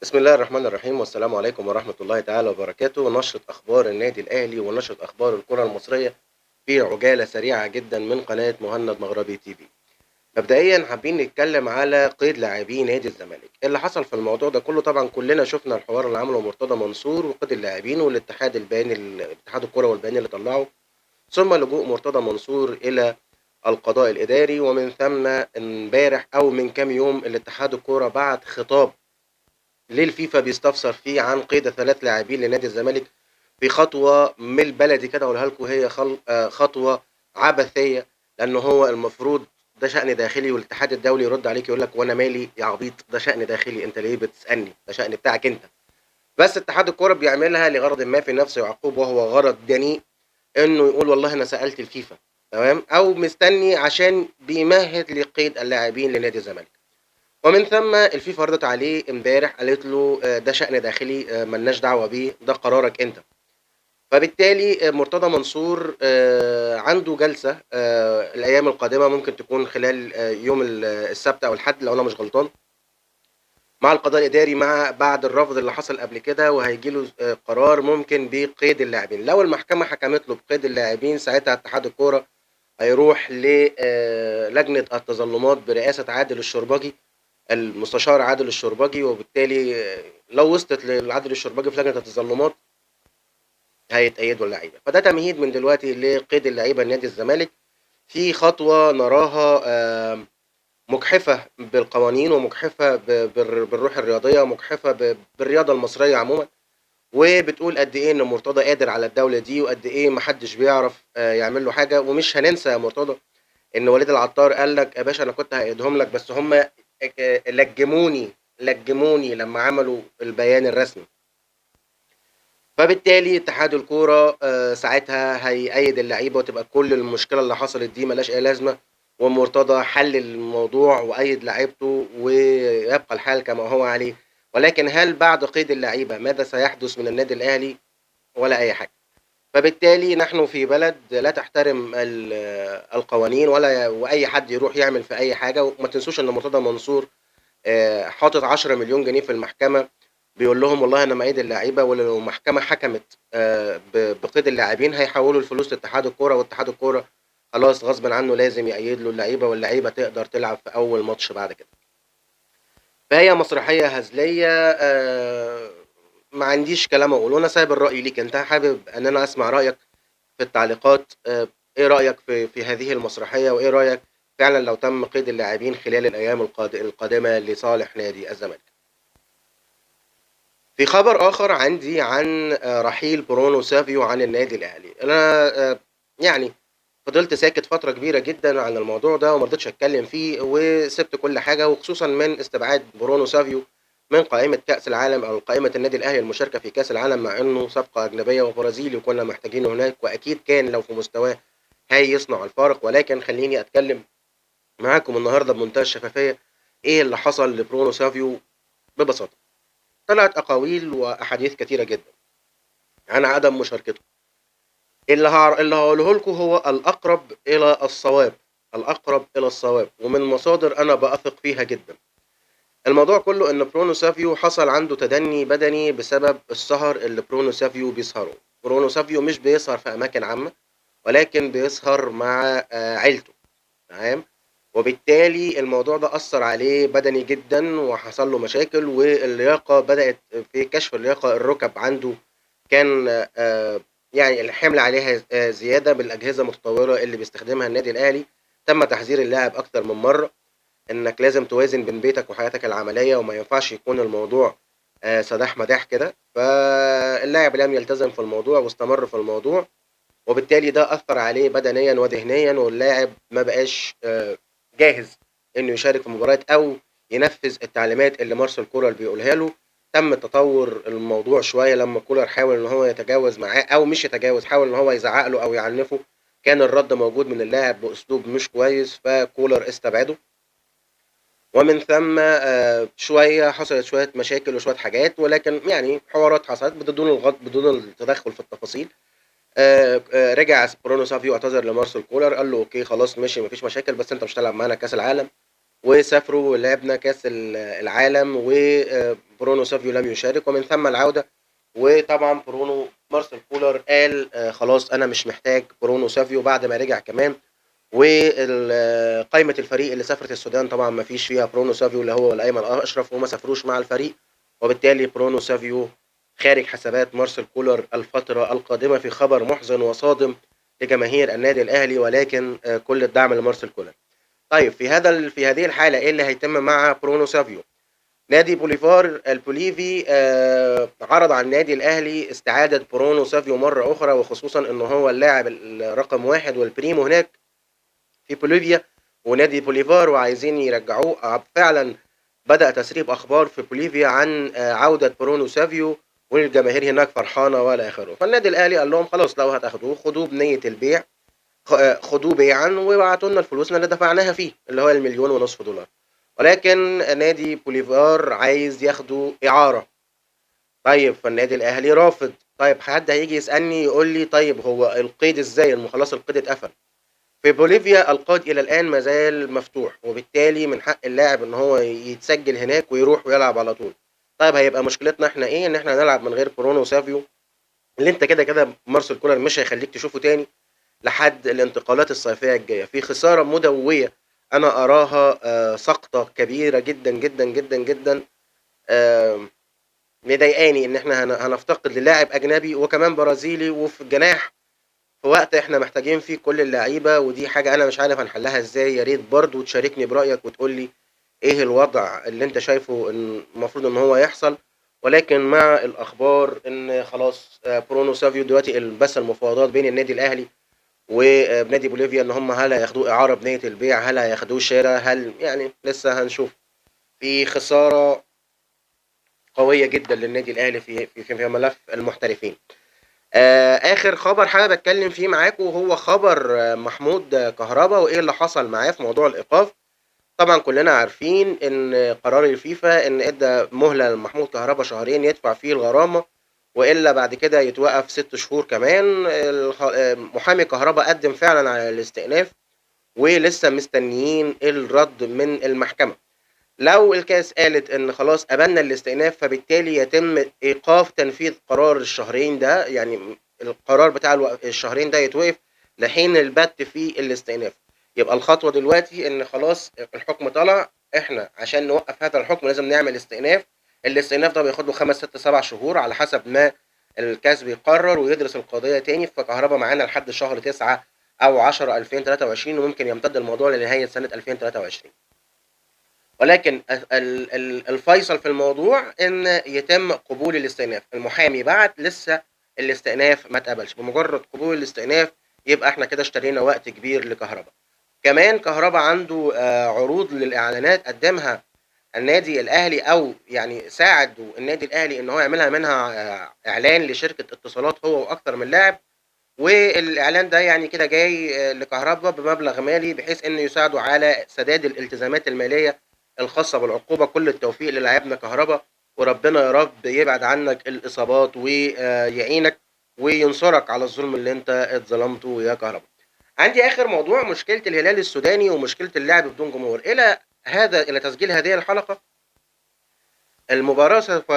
بسم الله الرحمن الرحيم والسلام عليكم ورحمة الله تعالى وبركاته. نشرة أخبار النادي الأهلي ونشرة أخبار الكرة المصرية في عجالة سريعة جدا من قناة مهند مغربي تي في. مبدئيا حابين نتكلم على قيد لاعبي نادي الزمالك. اللي حصل في الموضوع ده كله طبعا كلنا شفنا الحوار اللي عمله مرتضى منصور وقيد اللاعبين والاتحاد البياني اتحاد الكرة والبيان اللي طلعه، ثم لجوء مرتضى منصور إلى القضاء الإداري، ومن ثم امبارح أو من كام يوم الاتحاد الكرة بعت خطاب ليه الفيفا بيستفسر فيه عن قيد 3 لاعبين لنادي الزمالك في خطوة من البلدي كده أقولها لكم، هي خطوة عبثية. لأن هو المفروض ده شأن داخلي، والاتحاد الدولي يرد عليك يقول لك وأنا مالي يا عبيط، ده شأن داخلي أنت ليه بتسألني؟ ده شأن بتاعك أنت. بس اتحاد الكورة بيعملها لغرض ما في نفس يعقوب، وهو غرض دنيء، إنه يقول والله أنا سألت الفيفا، تمام؟ أو مستني عشان بيمهد لقيد اللاعبين لنادي الزمالك. ومن ثم الفيفا ردت عليه امبارح قالت له ده شأن داخلي، ملناش دعوة بيه، ده قرارك انت. فبالتالي مرتضى منصور عنده جلسة الأيام القادمة، ممكن تكون خلال يوم السبت أو الحد لو أنا مش غلطان، مع القضاء الإداري مع بعد الرفض اللي حصل قبل كده، وهيجي له قرار ممكن بقيد اللاعبين. لو المحكمة حكمت له بقيد اللاعبين ساعتها اتحاد الكورة هيروح للجنة التظلمات برئاسة عادل الشربجي، المستشار عادل الشربجي، وبالتالي لو وصلت لعادل الشربجي في لجنة التظلمات هيتأيدوا اللعيبة. فده تمهيد من دلوقتي لقيد اللعيبة لنادي الزمالك في خطوة نراها مجحفة بالقوانين، ومجحفة بالروح الرياضية، ومجحفة بالرياضة المصرية عموما، وبتقول قد ايه ان مرتضى قادر على الدولة دي، وقد ايه محدش بيعرف يعمل له حاجة. ومش هننسى يا مرتضى ان وليد العطار قال لك يا باشا انا كنت هأيدهم لك، بس هم لجموني لما عملوا البيان الرسمي. فبالتالي اتحاد الكوره ساعتها هيأيد اللعيبه، وتبقى كل المشكله اللي حصلت دي ملاش اي لازمه، ومرتضى حل الموضوع وأيد لعيبته ويبقى الحال كما هو عليه. ولكن هل بعد قيد اللعيبه ماذا سيحدث من النادي الاهلي؟ ولا اي حاجه. فبالتالي نحن في بلد لا تحترم القوانين، ولا واي حد يروح يعمل في اي حاجه. وما تنسوش ان مرتضى منصور حاطط 10 مليون جنيه في المحكمه، بيقول لهم والله انا مأيد اللعيبه، ولو المحكمه حكمت بقيد اللاعبين هيحولوا الفلوس لاتحاد الكوره، واتحاد الكوره خلاص غصب عنه لازم يأيد له اللعيبه، واللعيبه تقدر تلعب في اول ماتش بعد كده. فهي مسرحيه هزليه. ما عنديش كلام اقوله، انا سايب الرأي ليك انت، حابب ان انا اسمع رأيك في التعليقات. ايه رأيك في هذه المسرحيه، وايه رأيك فعلا لو تم قيد اللاعبين خلال الايام القادمه لصالح نادي الزمالك؟ في خبر آخر عندي عن رحيل برونو سافيو عن النادي الأهلي. أنا يعني فضلت ساكت فترة كبيرة جدًا عن الموضوع ده وما رضيتش أتكلم فيه، وسِبت كل حاجة، وخصوصًا من استبعاد برونو سافيو من قائمة كأس العالم أو قائمة النادي الأهلي المشاركة في كأس العالم، مع إنه صفقة أجنبية وبرازيلي وكنا محتاجينه هناك، وأكيد كان لو في مستواه هيصنع الفارق. ولكن خلّيني أتكلم معاكم النهارده بمنتهى الشفافية إيه اللي حصل لبرونو سافيو ببساطة. طلعت أقاويل وأحاديث كتيرة جدًا عن عدم مشاركته. اللي هاقوله لكم هو الأقرب إلى الصواب، الأقرب إلى الصواب، ومن مصادر أنا باثق فيها جدًا. الموضوع كله إن برونو سافيو حصل عنده تدني بدني بسبب السهر اللي برونو سافيو بيسهره. برونو سافيو مش بيسهر في أماكن عامة، ولكن بيسهر مع عيلته، تمام؟ وبالتالي الموضوع ده أثّر عليه بدني جدًا وحصل له مشاكل، واللياقة بدأت في كشف اللياقة، الرُكب عنده كان يعني الحِمل عليها زيادة بالأجهزة المتطوّرة اللي بيستخدمها النادي الأهلي. تم تحذير اللاعب أكتر من مرّة إنّك لازم توازن بين بيتك وحياتك العملية، وما ينفعش يكون الموضوع سداح مداح كده. فاللاعب لم يلتزم في الموضوع واستمر في الموضوع، وبالتالي ده أثّر عليه بدنيًا وذهنيًا، واللاعب ما بقاش جاهز إنه يشارك في مباريات أو ينفّذ التعليمات اللي مارسيل كولر بيقولها له. تم تطوّر الموضوع شوية لمّا كولر حاول إن هو يتجاوز معاه، أو مش يتجاوز، حاول إن هو يزعّق له أو يعنّفه. كان الرَد موجود من اللاعب بأسلوب مش كويس، فكولر استبعده. ومن ثم شوية حصلت شوية مشاكل وشوية حاجات، ولكن يعني حوارات حصلت بدون التدخُّل في التفاصيل. رجع برونو سافيو اعتذر لمارسيل كولر، قال له أوكي خلاص ماشي ما فيش مشاكل، بس أنت مش هتلعب معانا كأس العالم. وسافروا ولعبنا كأس العالم، برونو سافيو لم يشارك ومن ثم العودة. وطبعا مارسيل كولر قال خلاص أنا مش محتاج برونو سافيو بعد ما رجع كمان. وقائمة الفريق اللي سافرت السودان طبعا ما فيش فيها برونو سافيو اللي هو الأيمن أشرف، وما سافروش مع الفريق، وبالتالي برونو سافيو خارج حسابات مارسيل كولر الفترة القادمة، في خبر محزن وصادم لجماهير النادي الأهلي، ولكن كل الدعم لمارسيل كولر. طيب في هذه الحالة إيه اللي هيتم مع برونو سافيو؟ نادي بوليفار البوليفي عرض على النادي الأهلي استعادة برونو سافيو مرة أخرى، وخصوصا إنه هو اللاعب رقم 1 والبريمو هناك في بوليفيا ونادي بوليفار، وعايزين يرجعوه. فعلا بدأ تسريب أخبار في بوليفيا عن عودة برونو سافيو، والجماهير هناك فرحانة ولا آخره. فالنادي الأهلي قال لهم خلاص لو هتاخدوه خدوه بنية البيع، خدوه بيعا وابعتوا لنا فلوسنا اللي دفعناها فيه اللي هو $1.5 مليون. ولكن نادي بوليفار عايز ياخده إعارة. طيب فالنادي الأهلي رافض. طيب حد هيجي يسألني يقول لي طيب هو القيد ازاي؟ خلاص القيد اتقفل. في بوليفيا القيد إلى الآن ما زال مفتوح، وبالتالي من حق اللاعب إن هو يتسجل هناك ويروح ويلعب على طول. طيب هيبقى مشكلتنا إحنا إيه؟ إن إحنا هنلعب من غير برونو سافيو، اللي أنت كده مارسيل كولر مش هيخليك تشوفه تاني لحد الانتقالات الصيفية الجاية، في خسارة مدوية أنا أراها سقطة كبيرة جدا جدا جدا جدا. مضايقاني إن إحنا هنفتقد للاعب أجنبي وكمان برازيلي وفي الجناح في وقت إحنا محتاجين فيه كل اللعيبة، ودي حاجة أنا مش عارف هنحلها إزاي. يا ريت برضه تشاركني برأيك وتقول لي إيه الوضع اللي أنت شايفه إن المفروض إن هو يحصل. ولكن مع الأخبار إن خلاص برونو سافيو دلوقتي بس المفاوضات بين النادي الأهلي ونادي بوليفيا إن هم هل هياخدوه إعارة بنية البيع، هل هياخدوه شراء، هل يعني لسه هنشوف. في خسارة قوية جدا للنادي الأهلي في ملف المحترفين. آخر خبر حابب أتكلم فيه معاكم هو خبر محمود كهربا وإيه اللي حصل معاه في موضوع الإيقاف. طبعا كلنا عارفين إن قرار الفيفا إن إدى مهلة لمحمود كهربا شهرين يدفع فيه الغرامة، وإلا بعد كده يتوقف 6 شهور كمان. محامي كهربا قدم فعلا على الاستئناف ولسه مستنيين الرد من المحكمة. لو الكاس قالت ان خلاص قبلنا الاستئناف، فبالتالي يتم ايقاف تنفيذ قرار الشهرين ده، يعني القرار بتاع الشهرين ده يتوقف لحين البت في الاستئناف. يبقى الخطوة دلوقتي ان خلاص الحكم طلع، احنا عشان نوقف هذا الحكم لازم نعمل استئناف. الاستئناف ده بياخد له 5 6 7 شهور على حسب ما الكاس بيقرر ويدرس القضية تاني. فكهربا معانا لحد شهر 9 او 10 2023، وممكن يمتد الموضوع لنهاية سنة 2023. ولكن الفيصل في الموضوع ان يتم قبول الاستئناف. المحامي بعت لسه الاستئناف ما اتقبلش، بمجرد قبول الاستئناف يبقى احنا كده اشترينا وقت كبير لكهربا. كمان كهربا عنده عروض للاعلانات قدمها النادي الاهلي، او يعني ساعدوا النادي الاهلي ان هو يعملها منها اعلان لشركه اتصالات هو واكثر من لاعب. والاعلان ده يعني كده جاي لكهربا بمبلغ مالي بحيث انه يساعده على سداد الالتزامات الماليه الخاصه بالعقوبه. كل التوفيق للاعبنا كهربا، وربنا يا رب يبعد عنك الاصابات ويعينك وينصرك على الظلم اللي انت اتظلمته يا كهربا. عندي اخر موضوع مشكله الهلال السوداني ومشكله اللعب بدون جمهور. الى تسجيل هذه الحلقه المباراه سوف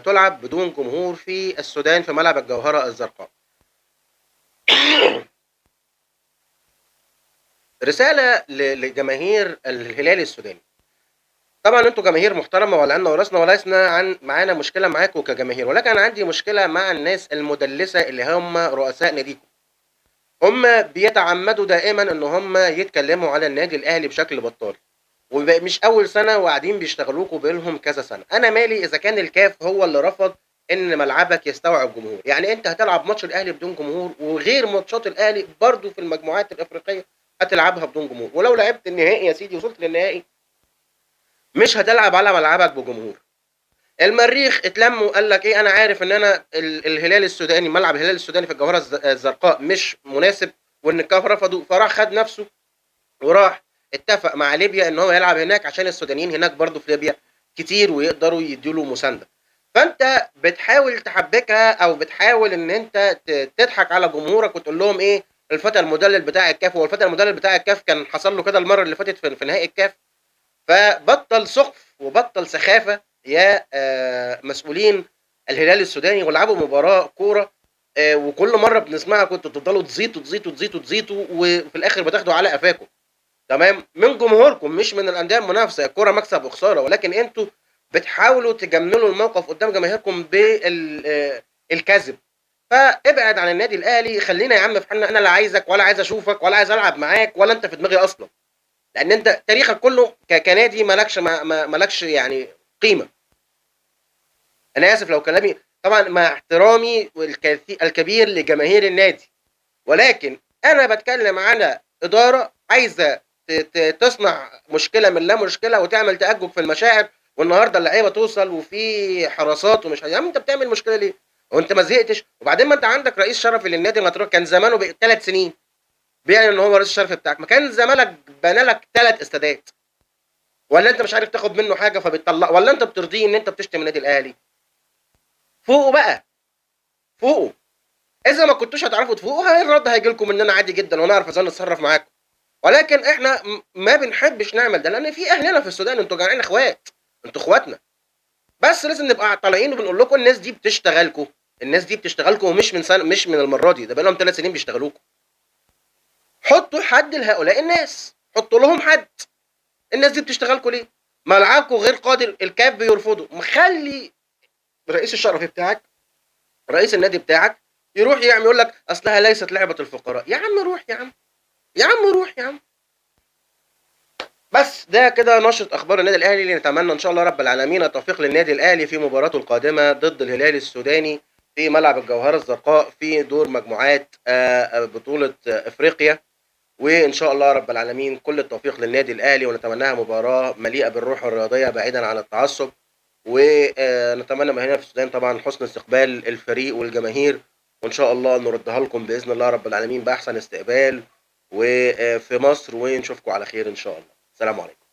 تلعب بدون جمهور في السودان في ملعب الجوهره الزرقاء. رسالة لجماهير الهلال السوداني. طبعا انتوا جماهير محترمة ولا أن ورثنا ولسنا معانا مشكلة معاكم كجماهير، ولكن أنا عندي مشكلة مع الناس المدلسة اللي هم رؤساء ناديكم. هم بيتعمدوا دائما ان هم يتكلموا على النادي الأهلي بشكل بطال، ومش أول سنة وقاعدين بيشتغلوكوا بينهم كذا سنة. أنا مالي إذا كان الكاف هو اللي رفض ان ملعبك يستوعب جمهور. يعني انت هتلعب ماتش الاهلي بدون جمهور، وغير ماتشات الاهلي برضو في المجموعات الافريقيه هتلعبها بدون جمهور. ولو لعبت النهائي يا سيدي وصلت للنهائي مش هتلعب على ملعبك بجمهور. المريخ اتلم وقال لك ايه، انا عارف ان انا الهلال السوداني ملعب الهلال السوداني في الجوهره الزرقاء مش مناسب وان الكاف رفضوا، فراح خد نفسه وراح اتفق مع ليبيا ان هو يلعب هناك عشان السودانيين هناك برضو في ليبيا كتير ويقدروا يديله مسانده. فانت بتحاول تحبكها او بتحاول ان انت تضحك على جمهورك وتقول لهم ايه الفتى المدلل بتاع الكاف. هو الفتى المدلل بتاع الكاف كان حصل له كده المره اللي فاتت في نهائي الكاف. فبطل سخف وبطل سخافه يا مسؤولين الهلال السوداني والعبوا مباراه كوره. وكل مره بنسمعها كنتوا بتفضلوا تزيطوا تزيطوا تزيطوا تزيطوا وفي الاخر بتاخدوا على قفاكم، تمام، من جمهوركم مش من الانديه المنافسه. الكوره مكسب وخساره، ولكن انتوا بتحاولوا تجملوا الموقف قدام جماهيركم بالكذب. فابعد عن النادي الاهلي، خلينا يا عم في حالنا. انا لا عايزك ولا عايز اشوفك ولا عايز العب معاك ولا انت في دماغي اصلا، لان انت تاريخك كله كنادي مالكش مالكش يعني قيمه. انا اسف لو كلامي طبعا مع احترامي الكبير لجماهير النادي، ولكن انا بتكلم على اداره عايزه تصنع مشكله من لا مشكله وتعمل تأجج في المشاعر، والنهارده اللعيبه توصل وفي حراسات ومش يا عم انت بتعمل مشكله ليه؟ وانت ما زهقتش؟ وبعدين ما انت عندك رئيس شرفي للنادي المطروح كان زمانه 3 سنين بيعني ان هو رئيس الشرفي بتاعك، ما كان زمانك بنى لك 3 استادات. ولا انت مش عارف تاخد منه حاجه فبتطلع، ولا انت بترضيه ان انت بتشتم النادي الاهلي؟ فوقوا بقى، فوقوا. اذا ما كنتوش هتعرفوا تفوقوا الرد هيجي لكم مننا عادي جدا ونعرف ازاي نتصرف معاكم. ولكن احنا ما بنحبش نعمل ده، لان في اهلنا في السودان انتوا جماعين اخوات، انتوا اخواتنا. بس لازم نبقى طالعين وبنقول لكم الناس دي بتشتغلكم، الناس دي بتشتغلكم، ومش من سنه، مش من المره دي، ده بقى لهم 3 سنين بيشتغلوكم. حطوا حد لهؤلاء الناس، حطوا لهم حد. الناس دي بتشتغلكم ليه؟ ملعبكم غير قادر، الكاف بيرفضوا، مخلي رئيس الشرف بتاعك، رئيس النادي بتاعك يروح يعمل يقول لك اصلها ليست لعبه الفقراء. يا عم روح يا عم، يا عم روح يا عم. بس ده كده نشرة اخبار النادي الاهلي، اللي نتمنى ان شاء الله رب العالمين التوفيق للنادي الاهلي في مباراته القادمه ضد الهلال السوداني في ملعب الجوهره الزرقاء في دور مجموعات بطوله افريقيا. وان شاء الله رب العالمين كل التوفيق للنادي الاهلي، ونتمناها مباراه مليئه بالروح الرياضيه بعيدا عن التعصب. ونتمنى من هنا في السودان طبعا حسن استقبال الفريق والجماهير، وان شاء الله نردها لكم باذن الله رب العالمين باحسن استقبال وفي مصر، ونشوفكم على خير ان شاء الله. السلام عليكم.